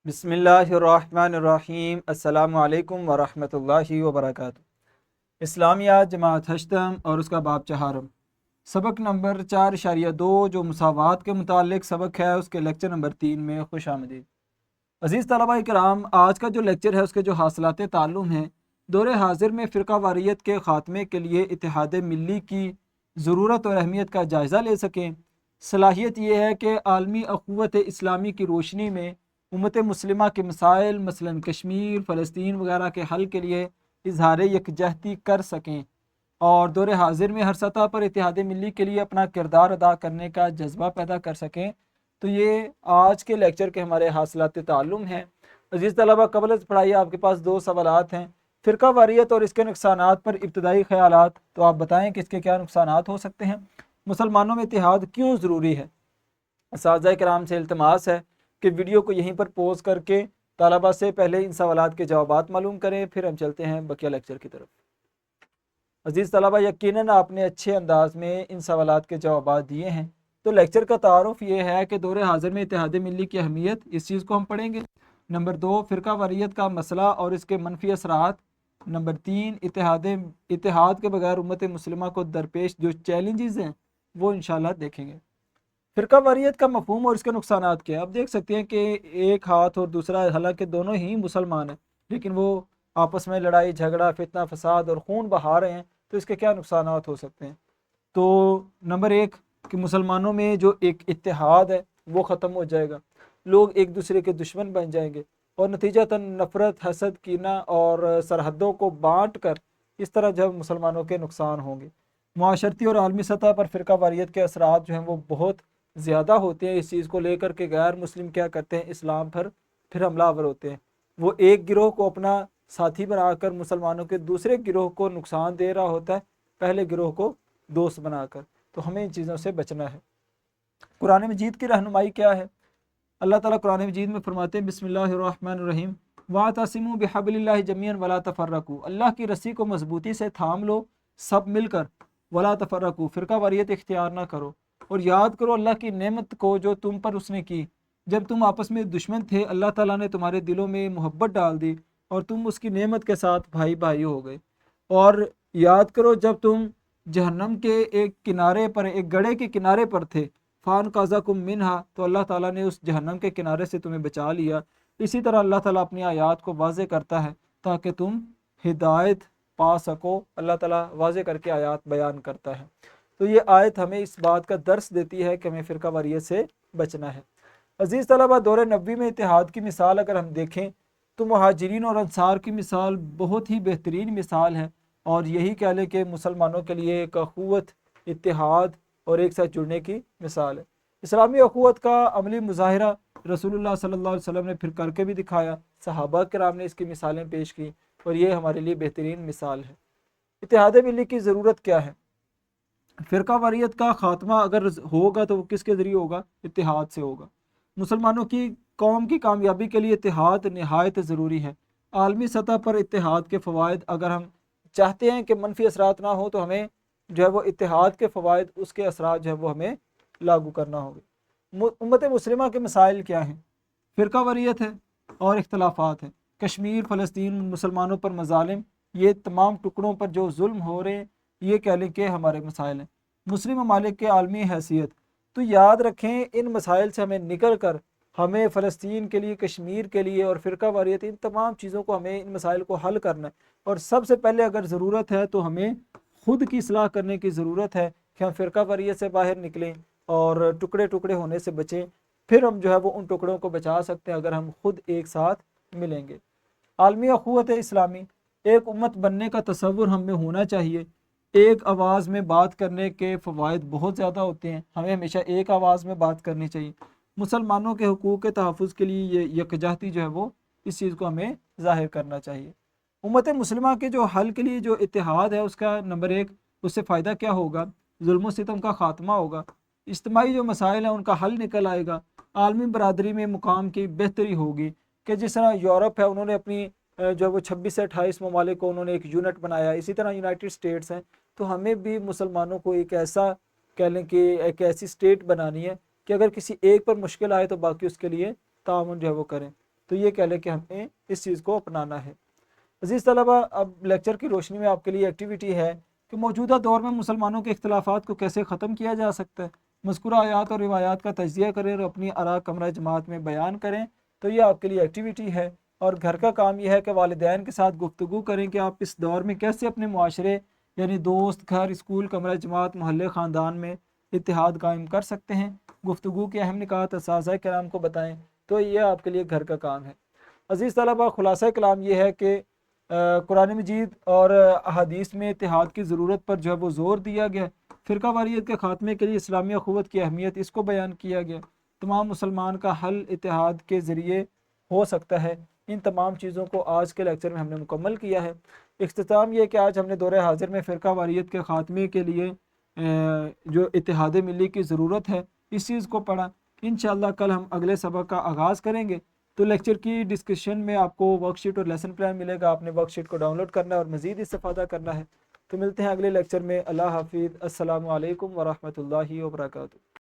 بسم اللہ الرحمن الرحیم۔ السلام علیکم ورحمۃ اللہ وبرکاتہ۔ اسلامیات جماعت ہشتم اور اس کا باب چہارم، سبق نمبر 4.2 جو مساوات کے متعلق سبق ہے، اس کے لیکچر نمبر 3 میں خوش آمدید۔ عزیز طلبہ کرام، آج کا جو لیکچر ہے اس کے جو حاصلات تعلم ہیں، دور حاضر میں فرقہ واریت کے خاتمے کے لیے اتحاد ملی کی ضرورت اور اہمیت کا جائزہ لے سکیں۔ صلاحیت یہ ہے کہ عالمی اخوت اسلامی کی روشنی میں امت مسلمہ کے مسائل مثلاً کشمیر، فلسطین وغیرہ کے حل کے لیے اظہار یکجہتی کر سکیں اور دور حاضر میں ہر سطح پر اتحاد ملی کے لیے اپنا کردار ادا کرنے کا جذبہ پیدا کر سکیں۔ تو یہ آج کے لیکچر کے ہمارے حاصلات تعلم ہیں۔ عزیز طلبہ، قبل از پڑھائی آپ کے پاس 2 سوالات ہیں۔ فرقہ واریت اور اس کے نقصانات پر ابتدائی خیالات، تو آپ بتائیں کہ اس کے کیا نقصانات ہو سکتے ہیں؟ مسلمانوں میں اتحاد کیوں ضروری ہے؟ اساتذہ کرام سے التماس ہے کہ ویڈیو کو یہیں پر پوز کر کے طلبہ سے پہلے ان سوالات کے جوابات معلوم کریں، پھر ہم چلتے ہیں بقیہ لیکچر کی طرف۔ عزیز طلبہ، یقیناً آپ نے اچھے انداز میں ان سوالات کے جوابات دیے ہیں۔ تو لیکچر کا تعارف یہ ہے کہ دور حاضر میں اتحاد ملی کی اہمیت، اس چیز کو ہم پڑھیں گے۔ نمبر 2، فرقہ واریت کا مسئلہ اور اس کے منفی اثرات۔ نمبر 3، اتحاد کے بغیر امت مسلمہ کو درپیش جو چیلنجز ہیں وہ انشاءاللہ دیکھیں گے۔ فرقہ واریت کا مفہوم اور اس کے نقصانات کیا ہیں؟ آپ دیکھ سکتے ہیں کہ ایک ہاتھ اور دوسرا، حالانکہ دونوں ہی مسلمان ہیں، لیکن وہ آپس میں لڑائی جھگڑا، فتنہ فساد اور خون بہا رہے ہیں۔ تو اس کے کیا نقصانات ہو سکتے ہیں؟ تو نمبر 1 کہ مسلمانوں میں جو ایک اتحاد ہے وہ ختم ہو جائے گا، لوگ ایک دوسرے کے دشمن بن جائیں گے اور نتیجتاً نفرت، حسد، کینہ اور سرحدوں کو بانٹ کر اس طرح جب مسلمانوں کے نقصان ہوں گے۔ معاشرتی اور عالمی سطح پر فرقہ واریت کے اثرات جو ہیں وہ بہت زیادہ ہوتے ہیں، اس چیز کو لے کر کے غیر مسلم کیا کرتے ہیں، اسلام پر پھر حملہ آور ہوتے ہیں۔ وہ ایک گروہ کو اپنا ساتھی بنا کر مسلمانوں کے دوسرے گروہ کو نقصان دے رہا ہوتا ہے، پہلے گروہ کو دوست بنا کر۔ تو ہمیں ان چیزوں سے بچنا ہے۔ قرآن مجید کی رہنمائی کیا ہے؟ اللہ تعالیٰ قرآن مجید میں فرماتے ہیں بسم اللہ الرحمن الرحیم وَاعْتَصِمُوا بِحَبْلِ اللَّهِ جَمِيعًا وَلَا تَفَرَّقُوا، اللہ کی رسی کو مضبوطی سے تھام لو سب مل کر، وَلَا تَفَرَّقُوا، فرقہ واریت اختیار نہ کرو، اور یاد کرو اللہ کی نعمت کو جو تم پر اس نے کی۔ جب تم آپس میں دشمن تھے، اللہ تعالیٰ نے تمہارے دلوں میں محبت ڈال دی اور تم اس کی نعمت کے ساتھ بھائی بھائی ہو گئے۔ اور یاد کرو جب تم جہنم کے ایک کنارے پر، ایک گڑھے کے کنارے پر تھے، فَانْقَذَكُم مِّنْهَا، تو اللہ تعالیٰ نے اس جہنم کے کنارے سے تمہیں بچا لیا۔ اسی طرح اللہ تعالیٰ اپنی آیات کو واضح کرتا ہے تاکہ تم ہدایت پا سکو۔ اللہ تعالیٰ واضح کر کے آیات بیان کرتا ہے۔ تو یہ آیت ہمیں اس بات کا درس دیتی ہے کہ ہمیں فرقہ واریت سے بچنا ہے۔ عزیز طلبہ، دور نبوی میں اتحاد کی مثال اگر ہم دیکھیں تو مہاجرین اور انصار کی مثال بہت ہی بہترین مثال ہے، اور یہی کہہ لیں کہ مسلمانوں کے لیے ایک اخوت، اتحاد اور ایک ساتھ جڑنے کی مثال ہے۔ اسلامی اخوت کا عملی مظاہرہ رسول اللہ صلی اللہ علیہ وسلم نے پھر کر کے بھی دکھایا، صحابہ کرام نے اس کی مثالیں پیش کی، اور یہ ہمارے لیے بہترین مثال ہے۔ اتحاد ملی کی ضرورت کیا ہے؟ فرقہ واریت کا خاتمہ اگر ہوگا تو وہ کس کے ذریعے ہوگا؟ اتحاد سے ہوگا۔ مسلمانوں کی قوم کی کامیابی کے لیے اتحاد نہایت ضروری ہے۔ عالمی سطح پر اتحاد کے فوائد، اگر ہم چاہتے ہیں کہ منفی اثرات نہ ہو تو ہمیں جو ہے وہ اتحاد کے فوائد، اس کے اثرات جو ہے وہ ہمیں لاگو کرنا ہوگا۔ امت مسلمہ کے مسائل کیا ہیں؟ فرقہ واریت ہے اور اختلافات ہیں۔ کشمیر، فلسطین، مسلمانوں پر مظالم، یہ تمام ٹکڑوں پر جو ظلم ہو رہے ہیں، یہ کہہ لیں کہ ہمارے مسائل ہیں۔ مسلم ممالک کے عالمی حیثیت، تو یاد رکھیں ان مسائل سے ہمیں نکل کر ہمیں فلسطین کے لیے، کشمیر کے لیے اور فرقہ واریت، ان تمام چیزوں کو، ہمیں ان مسائل کو حل کرنا ہے۔ اور سب سے پہلے اگر ضرورت ہے تو ہمیں خود کی اصلاح کرنے کی ضرورت ہے کہ ہم فرقہ واریت سے باہر نکلیں اور ٹکڑے ٹکڑے ہونے سے بچیں۔ پھر ہم جو ہے وہ ان ٹکڑوں کو بچا سکتے ہیں اگر ہم خود ایک ساتھ ملیں گے۔ عالمی اخوت اسلامی، ایک امت بننے کا تصور ہم میں ہونا چاہیے۔ ایک آواز میں بات کرنے کے فوائد بہت زیادہ ہوتے ہیں، ہمیں ہمیشہ ایک آواز میں بات کرنی چاہیے۔ مسلمانوں کے حقوق کے تحفظ کے لیے یہ یکجہتی جو ہے وہ اس چیز کو ہمیں ظاہر کرنا چاہیے۔ امت مسلمہ کے جو حل کے لیے جو اتحاد ہے، اس کا نمبر 1، اس سے فائدہ کیا ہوگا؟ ظلم و ستم کا خاتمہ ہوگا، اجتماعی جو مسائل ہیں ان کا حل نکل آئے گا، عالمی برادری میں مقام کی بہتری ہوگی۔ کہ جس طرح یورپ ہے، انہوں نے اپنی جو وہ 26 سے 28 ممالک کو انہوں نے ایک یونٹ بنایا، اسی طرح یونائٹڈ اسٹیٹس ہیں، تو ہمیں بھی مسلمانوں کو ایک ایسا کہہ لیں کہ ایک ایسی اسٹیٹ بنانی ہے کہ اگر کسی ایک پر مشکل آئے تو باقی اس کے لیے تعاون جو ہے وہ کریں۔ تو یہ کہہ لیں کہ ہمیں اس چیز کو اپنانا ہے۔ عزیز طلبہ، اب لیکچر کی روشنی میں آپ کے لیے ایکٹیویٹی ہے کہ موجودہ دور میں مسلمانوں کے اختلافات کو کیسے ختم کیا جا سکتا ہے۔ مذکورہ آیات اور روایات کا تجزیہ کریں اور اپنی آراء کمرہ جماعت میں بیان کریں۔ تو یہ آپ کے لیے ایکٹیویٹی ہے، اور گھر کا کام یہ ہے کہ والدین کے ساتھ گفتگو کریں کہ آپ اس دور میں کیسے اپنے معاشرے یعنی دوست، گھر، اسکول، کمرہ جماعت، محلے، خاندان میں اتحاد قائم کر سکتے ہیں۔ گفتگو کے اہم نکات اساتذہ کرام کو بتائیں۔ تو یہ آپ کے لیے گھر کا کام ہے۔ عزیز طلبہ، خلاصہ کلام یہ ہے کہ قرآن مجید اور احادیث میں اتحاد کی ضرورت پر جو ہے وہ زور دیا گیا۔ فرقہ واریت کے خاتمے کے لیے اسلامی اخوت کی اہمیت اس کو بیان کیا گیا۔ تمام مسلمان کا حل اتحاد کے ذریعے ہو سکتا ہے۔ ان تمام چیزوں کو آج کے لیکچر میں ہم نے مکمل کیا ہے۔ اختتام یہ کہ آج ہم نے دور حاضر میں فرقہ واریت کے خاتمے کے لیے جو اتحاد ملی کی ضرورت ہے اس چیز کو پڑھا۔ انشاءاللہ کل ہم اگلے سبق کا آغاز کریں گے۔ تو لیکچر کی ڈسکشن میں آپ کو ورک شیٹ اور لیسن پلان ملے گا، آپ نے ورک شیٹ کو ڈاؤن لوڈ کرنا ہے اور مزید استفادہ کرنا ہے۔ تو ملتے ہیں اگلے لیکچر میں۔ اللہ حافظ۔ السلام علیکم ورحمۃ اللہ وبرکاتہ۔